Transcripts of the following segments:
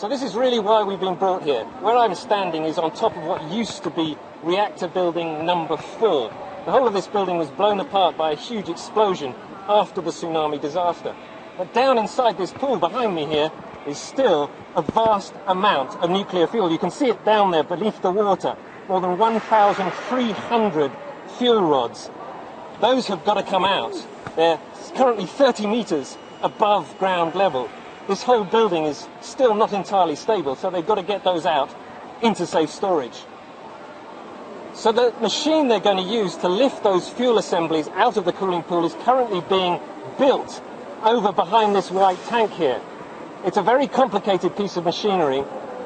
So this is really why we've been brought here. Where I'm standing is on top of what used to be reactor building number 4. The whole of this building was blown apart by a huge explosion after the tsunami disaster. But down inside this pool behind me here is still a vast amount of nuclear fuel. You can see it down there beneath the water. More than 1,300 fuel rods. Those have got to come out. They're currently 30 meters above ground level. This whole building is still not entirely stable, so they've got to get those out into safe storage. So the machine they're going to use to lift those fuel assemblies out of the cooling pool is currently being built over behind this white tank here. It's a very complicated piece of machinery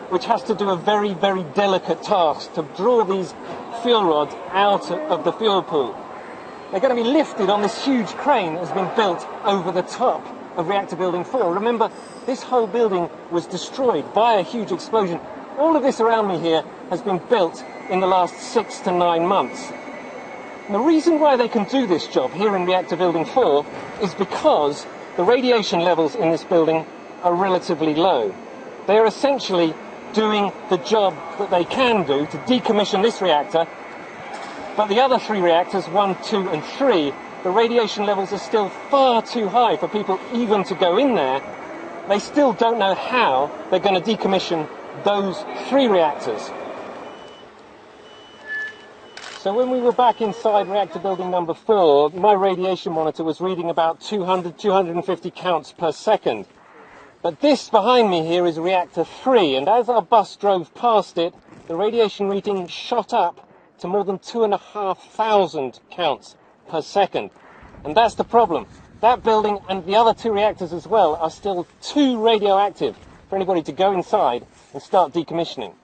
which has to do a very, very delicate task to draw these fuel rods out of the fuel pool. They're going to be lifted on this huge crane that has been built over the top of reactor building 4. Remember, this whole building was destroyed by a huge explosion. All of this around me here has been built in the last 6 to 9 months. And the reason why they can do this job here in reactor building 4 is because the radiation levels in this building are relatively low. They are essentially doing the job that they can do to decommission this reactor, but the other 3 reactors, 1, 2 and 3, the radiation levels are still far too high for people even to go in there. They still don't know how they're going to decommission those 3 reactors. So when we were back inside reactor building number 4, my radiation monitor was reading about 200, 250 counts per second. But this behind me here is reactor 3, and as our bus drove past it, the radiation reading shot up to more than 2,500 counts per second. And that's the problem. That building and the other 2 reactors as well are still too radioactive for anybody to go inside and start decommissioning.